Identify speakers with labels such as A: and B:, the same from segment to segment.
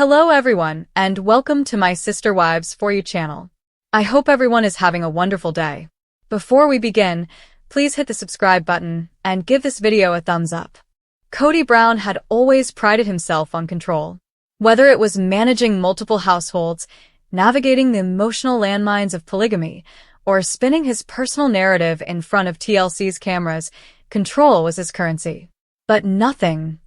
A: Hello everyone, and welcome to my Sister Wives For You channel. I hope everyone is having a wonderful day. Before we begin, please hit the subscribe button and give this video a thumbs up. Kody Brown had always prided himself on control. Whether it was managing multiple households, navigating the emotional landmines of polygamy, or spinning his personal narrative in front of TLC's cameras, control was his currency. But nothing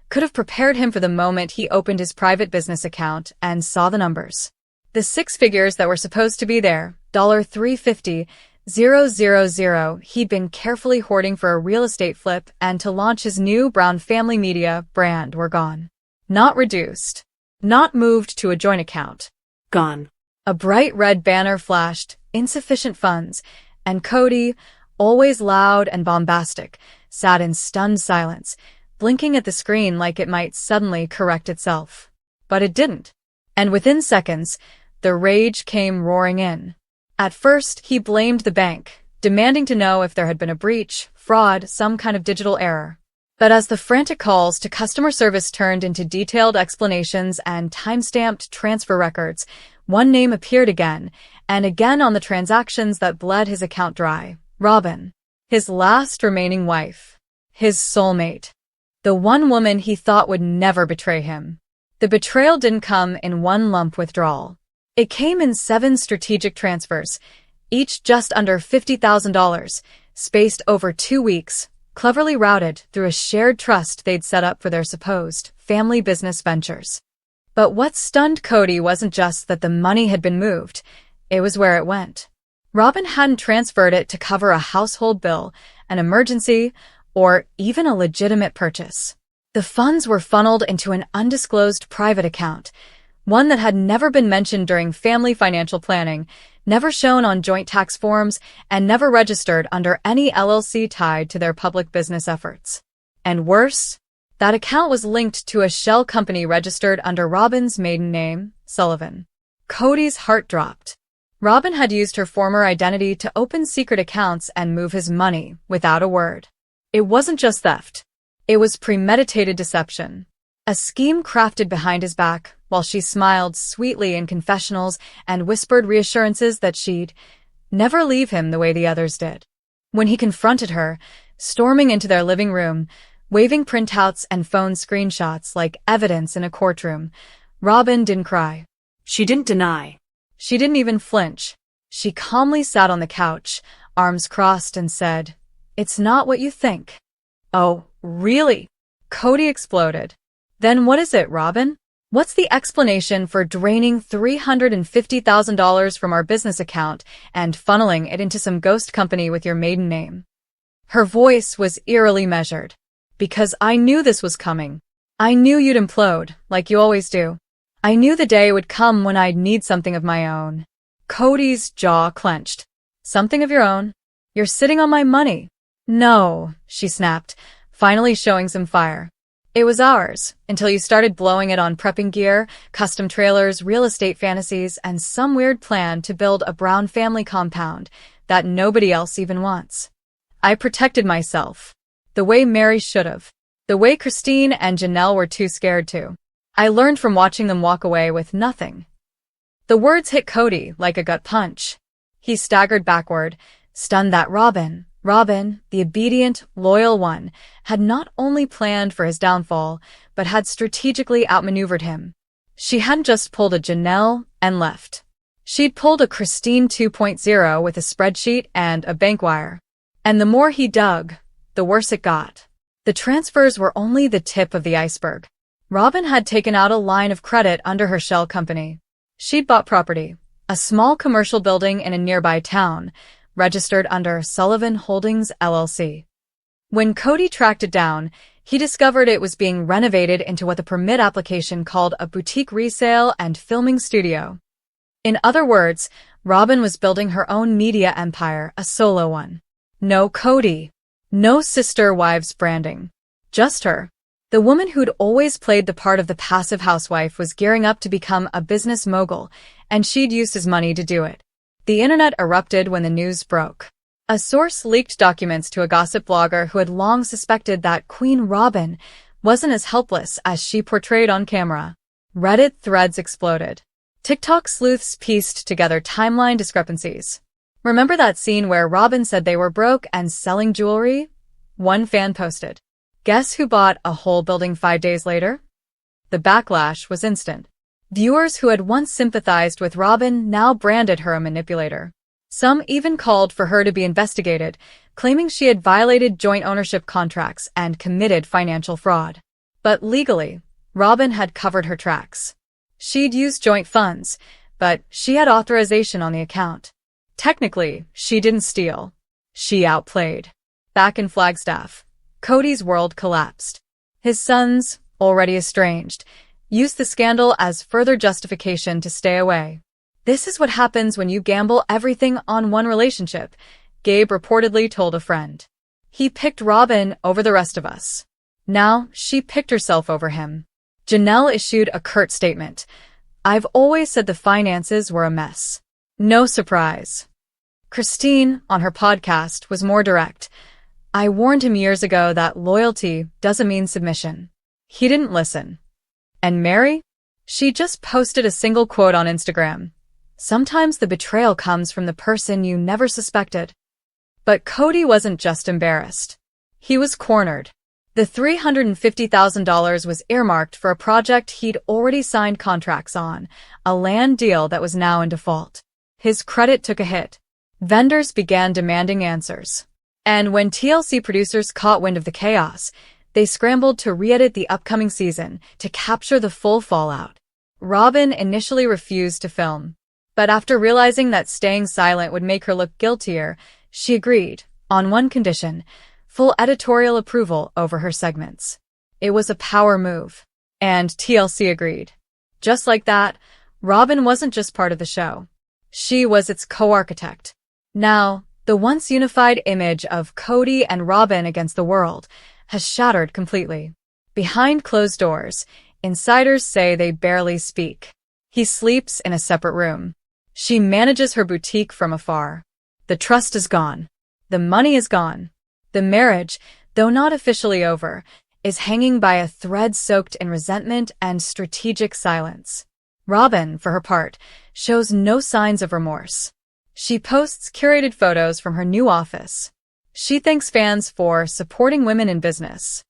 A: could have prepared him for the moment he opened his private business account and saw the numbers. The six figures that were supposed to be there, $350,000 he'd been carefully hoarding for a real estate flip and to launch his new Brown Family Media brand, were gone. Not reduced. Not moved to a joint account.
B: Gone.
A: A bright red banner flashed, insufficient funds, and Kody, always loud and bombastic, sat in stunned silence, blinking at the screen like it might suddenly correct itself. But it didn't. And within seconds, the rage came roaring in. At first, he blamed the bank, demanding to know if there had been a breach, fraud, some kind of digital error. But as the frantic calls to customer service turned into detailed explanations and time-stamped transfer records, one name appeared again and again on the transactions that bled his account dry. Robyn. His last remaining wife. His soulmate. The one woman he thought would never betray him. The betrayal didn't come in one lump withdrawal. It came in 7 strategic transfers, each just under $50,000, spaced over 2 weeks, cleverly routed through a shared trust they'd set up for their supposed family business ventures. But what stunned Kody wasn't just that the money had been moved, it was where it went. Robyn hadn't transferred it to cover a household bill, an emergency, or even a legitimate purchase. The funds were funneled into an undisclosed private account, one that had never been mentioned during family financial planning, never shown on joint tax forms, and never registered under any LLC tied to their public business efforts. And worse, that account was linked to a shell company registered under Robyn's maiden name, Sullivan. Kody's heart dropped. Robyn had used her former identity to open secret accounts and move his money without a word. It wasn't just theft. It was premeditated deception. A scheme crafted behind his back, while she smiled sweetly in confessionals and whispered reassurances that she'd never leave him the way the others did. When he confronted her, storming into their living room, waving printouts and phone screenshots like evidence in a courtroom, Robyn didn't cry.
B: She didn't deny.
A: She didn't even flinch. She calmly sat on the couch, arms crossed, and said, "It's not what you think." "Oh, really?" Kody exploded. "Then what is it, Robyn? What's the explanation for draining $350,000 from our business account and funneling it into some ghost company with your maiden name?" Her voice was eerily measured. "Because I knew this was coming. I knew you'd implode, like you always do. I knew the day would come when I'd need something of my own." Kody's jaw clenched. "Something of your own? You're sitting on my money." "No," she snapped, finally showing some fire. "It was ours, until you started blowing it on prepping gear, custom trailers, real estate fantasies, and some weird plan to build a Brown family compound that nobody else even wants. I protected myself. The way Mary should have. The way Christine and Janelle were too scared to. I learned from watching them walk away with nothing." The words hit Kody like a gut punch. He staggered backward, stunned that Robyn, the obedient, loyal one, had not only planned for his downfall, but had strategically outmaneuvered him. She hadn't just pulled a Janelle and left. She'd pulled a Christine 2.0 with a spreadsheet and a bank wire. And the more he dug, the worse it got. The transfers were only the tip of the iceberg. Robyn had taken out a line of credit under her shell company. She'd bought property, a small commercial building in a nearby town, registered under Sullivan Holdings LLC. When Kody tracked it down, he discovered it was being renovated into what the permit application called a boutique resale and filming studio. In other words, Robyn was building her own media empire, a solo one. No Kody. No sister wives branding. Just her. The woman who'd always played the part of the passive housewife was gearing up to become a business mogul, and she'd used his money to do it. The internet erupted when the news broke. A source leaked documents to a gossip blogger who had long suspected that Queen Robyn wasn't as helpless as she portrayed on camera. Reddit threads exploded. TikTok sleuths pieced together timeline discrepancies. Remember that scene where Robyn said they were broke and selling jewelry? One fan posted, "Guess who bought a whole building 5 days later?" The backlash was instant. Viewers who had once sympathized with Robyn now branded her a manipulator. Some even called for her to be investigated, claiming she had violated joint ownership contracts and committed financial fraud. But legally, Robyn had covered her tracks. She'd used joint funds, but she had authorization on the account. Technically, she didn't steal. She outplayed. Back in Flagstaff, Kody's world collapsed. His sons, already estranged, used the scandal as further justification to stay away. "This is what happens when you gamble everything on one relationship," Gabe reportedly told a friend. "He picked Robyn over the rest of us. Now she picked herself over him." Janelle issued a curt statement. "I've always said the finances were a mess." No surprise. Christine, on her podcast, was more direct. "I warned him years ago that loyalty doesn't mean submission." He didn't listen. And Mary? She just posted a single quote on Instagram. "Sometimes the betrayal comes from the person you never suspected." But Kody wasn't just embarrassed. He was cornered. The $350,000 was earmarked for a project he'd already signed contracts on, a land deal that was now in default. His credit took a hit. Vendors began demanding answers. And when TLC producers caught wind of the chaos, they scrambled to re-edit the upcoming season to capture the full fallout. Robyn initially refused to film. But after realizing that staying silent would make her look guiltier, she agreed, on one condition: full editorial approval over her segments. It was a power move. And TLC agreed. Just like that, Robyn wasn't just part of the show. She was its co-architect. Now, the once unified image of Kody and Robyn against the world has shattered completely. Behind closed doors, insiders say they barely speak. He sleeps in a separate room. She manages her boutique from afar. The trust is gone. The money is gone. The marriage, though not officially over, is hanging by a thread soaked in resentment and strategic silence. Robyn, for her part, shows no signs of remorse. She posts curated photos from her new office. She thanks fans for supporting women in business.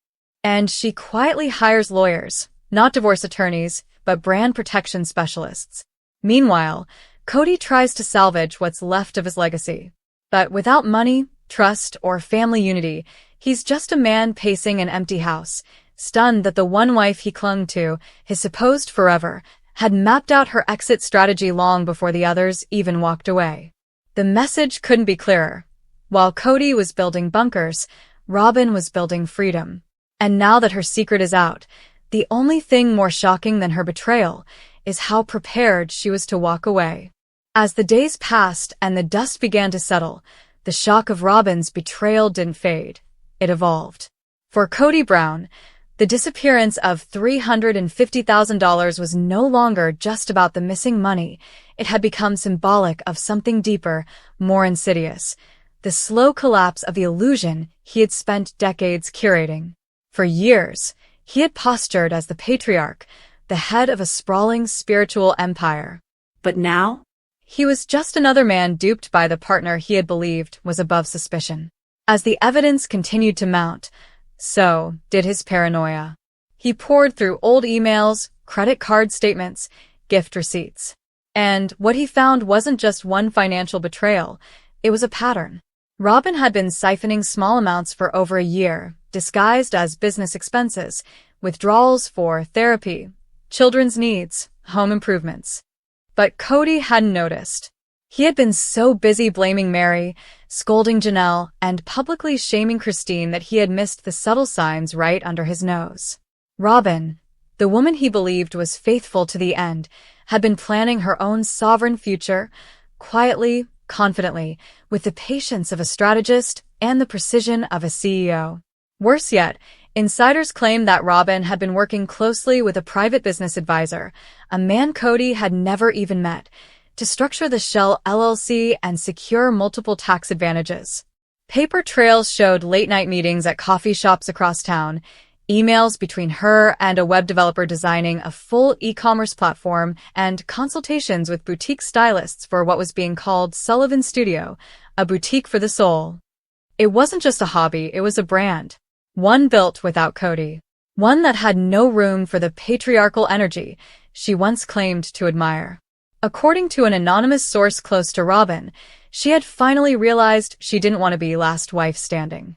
A: And she quietly hires lawyers, not divorce attorneys, but brand protection specialists. Meanwhile, Kody tries to salvage what's left of his legacy. But without money, trust, or family unity, he's just a man pacing an empty house, stunned that the one wife he clung to, his supposed forever, had mapped out her exit strategy long before the others even walked away. The message couldn't be clearer. While Kody was building bunkers, Robyn was building freedom. And now that her secret is out, the only thing more shocking than her betrayal is how prepared she was to walk away. As the days passed and the dust began to settle, the shock of Robyn's betrayal didn't fade. It evolved. For Kody Brown, the disappearance of $350,000 was no longer just about the missing money. It had become symbolic of something deeper, more insidious: the slow collapse of the illusion he had spent decades curating. For years, he had postured as the patriarch, the head of a sprawling spiritual empire. But now, he was just another man duped by the partner he had believed was above suspicion. As the evidence continued to mount, so did his paranoia. He pored through old emails, credit card statements, gift receipts. And what he found wasn't just one financial betrayal, it was a pattern. Robyn had been siphoning small amounts for over a year, disguised as business expenses, withdrawals for therapy, children's needs, home improvements. But Kody hadn't noticed. He had been so busy blaming Mary, scolding Janelle, and publicly shaming Christine that he had missed the subtle signs right under his nose. Robyn, the woman he believed was faithful to the end, had been planning her own sovereign future, quietly, confidently, with the patience of a strategist and the precision of a CEO. Worse yet, insiders claimed that Robyn had been working closely with a private business advisor, a man Kody had never even met, to structure the Shell LLC and secure multiple tax advantages. Paper trails showed late-night meetings at coffee shops across town, emails between her and a web developer designing a full e-commerce platform, and consultations with boutique stylists for what was being called Sullivan Studio, a boutique for the soul. It wasn't just a hobby, it was a brand. One built without Kody. One that had no room for the patriarchal energy she once claimed to admire. According to an anonymous source close to Robyn, she had finally realized she didn't want to be last wife standing.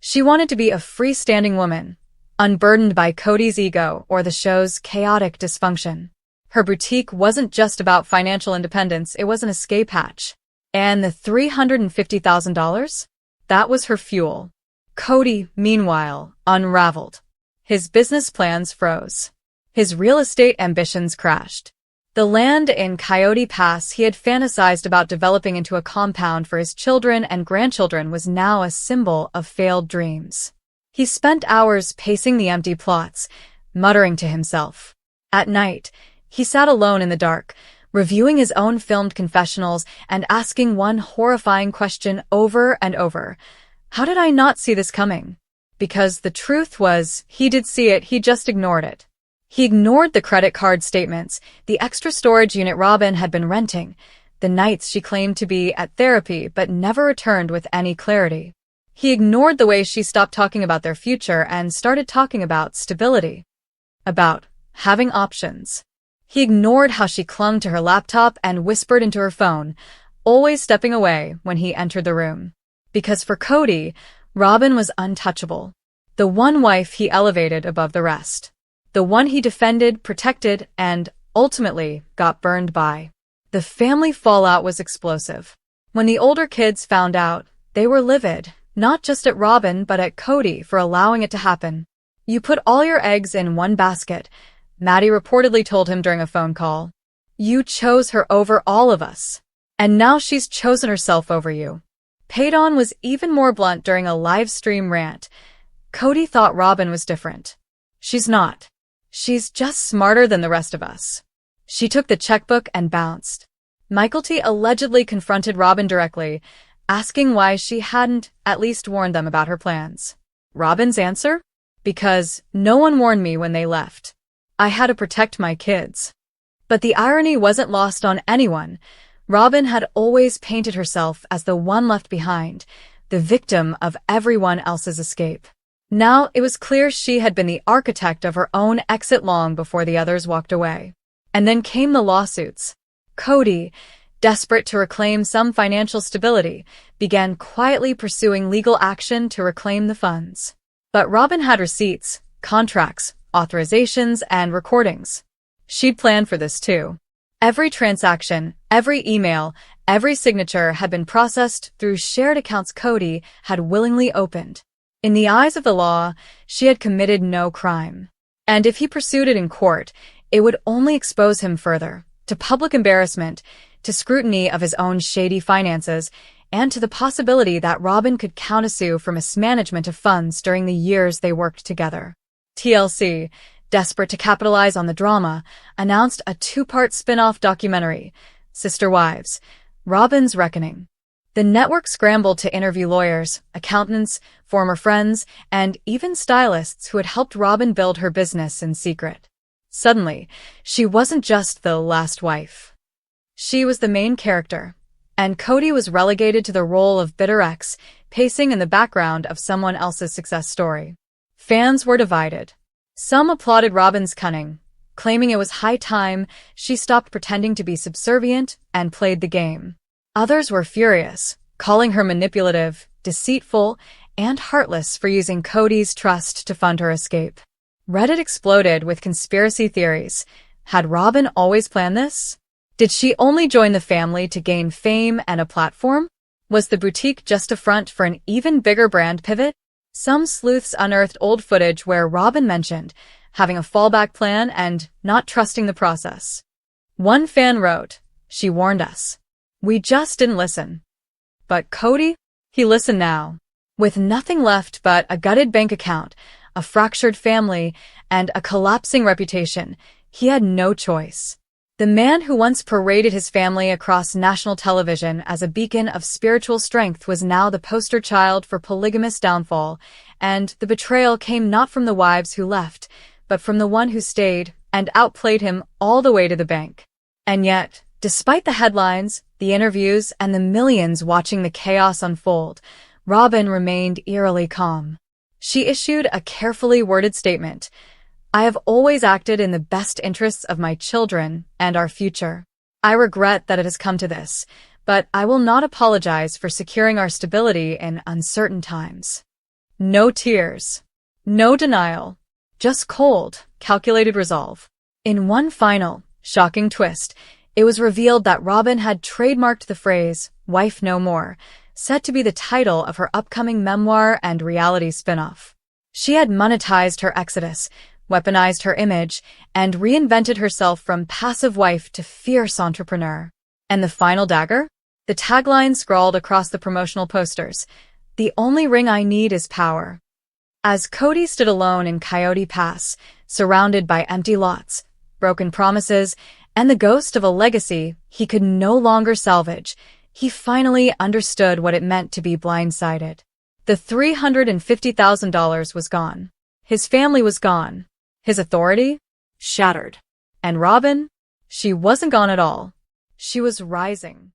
A: She wanted to be a freestanding woman, unburdened by Kody's ego or the show's chaotic dysfunction. Her boutique wasn't just about financial independence, it was an escape hatch. And the $350,000? That was her fuel. Kody, meanwhile, unraveled. His business plans froze. His real estate ambitions crashed. The land in Coyote Pass he had fantasized about developing into a compound for his children and grandchildren was now a symbol of failed dreams. He spent hours pacing the empty plots, muttering to himself. At night, he sat alone in the dark, reviewing his own filmed confessionals and asking one horrifying question over and over. How did I not see this coming? Because the truth was, he did see it, he just ignored it. He ignored the credit card statements, the extra storage unit Robyn had been renting, the nights she claimed to be at therapy but never returned with any clarity. He ignored the way she stopped talking about their future and started talking about stability. About having options. He ignored how she clung to her laptop and whispered into her phone, always stepping away when he entered the room. Because for Kody, Robyn was untouchable. The one wife he elevated above the rest. The one he defended, protected, and, ultimately, got burned by. The family fallout was explosive. When the older kids found out, they were livid, not just at Robyn but at Kody for allowing it to happen. You put all your eggs in one basket, Maddie reportedly told him during a phone call. You chose her over all of us. And now she's chosen herself over you. Paydon was even more blunt during a live stream rant. Kody thought Robyn was different. She's not. She's just smarter than the rest of us. She took the checkbook and bounced. Michael T. allegedly confronted Robyn directly, asking why she hadn't at least warned them about her plans. Robyn's answer? Because no one warned me when they left. I had to protect my kids. But the irony wasn't lost on anyone. Robyn had always painted herself as the one left behind, the victim of everyone else's escape. Now it was clear she had been the architect of her own exit long before the others walked away. And then came the lawsuits. Kody, desperate to reclaim some financial stability, began quietly pursuing legal action to reclaim the funds. But Robyn had receipts, contracts, authorizations, and recordings. She'd planned for this too. Every transaction, every email, every signature had been processed through shared accounts Kody had willingly opened. In the eyes of the law, she had committed no crime. And if he pursued it in court, it would only expose him further, to public embarrassment, to scrutiny of his own shady finances, and to the possibility that Robyn could countersue for mismanagement of funds during the years they worked together. TLC, desperate to capitalize on the drama, announced a two-part spin-off documentary, Sister Wives, Robyn's Reckoning. The network scrambled to interview lawyers, accountants, former friends, and even stylists who had helped Robyn build her business in secret. Suddenly, she wasn't just the last wife. She was the main character, and Kody was relegated to the role of bitter ex, pacing in the background of someone else's success story. Fans were divided. Some applauded Robyn's cunning, claiming it was high time she stopped pretending to be subservient and played the game. Others were furious, calling her manipulative, deceitful, and heartless for using Kody's trust to fund her escape. Reddit exploded with conspiracy theories. Had Robyn always planned this? Did she only join the family to gain fame and a platform? Was the boutique just a front for an even bigger brand pivot? Some sleuths unearthed old footage where Robyn mentioned having a fallback plan and not trusting the process. One fan wrote, "She warned us. We just didn't listen." But Kody? He listened now. With nothing left but a gutted bank account, a fractured family, and a collapsing reputation, he had no choice. The man who once paraded his family across national television as a beacon of spiritual strength was now the poster child for polygamous downfall, and the betrayal came not from the wives who left, but from the one who stayed and outplayed him all the way to the bank. And yet, despite the headlines, the interviews, and the millions watching the chaos unfold, Robyn remained eerily calm. She issued a carefully worded statement. "I have always acted in the best interests of my children and our future. I regret that it has come to this, but I will not apologize for securing our stability in uncertain times." No tears. No denial. Just cold, calculated resolve. In one final, shocking twist, it was revealed that Robyn had trademarked the phrase, "wife no more," set to be the title of her upcoming memoir and reality spin-off. She had monetized her exodus, weaponized her image, and reinvented herself from passive wife to fierce entrepreneur. And the final dagger? The tagline scrawled across the promotional posters, "The only ring I need is power." As Kody stood alone in Coyote Pass, surrounded by empty lots, broken promises, and the ghost of a legacy he could no longer salvage, he finally understood what it meant to be blindsided. The $350,000 was gone. His family was gone. His authority? Shattered. And Robyn? She wasn't gone at all. She was rising.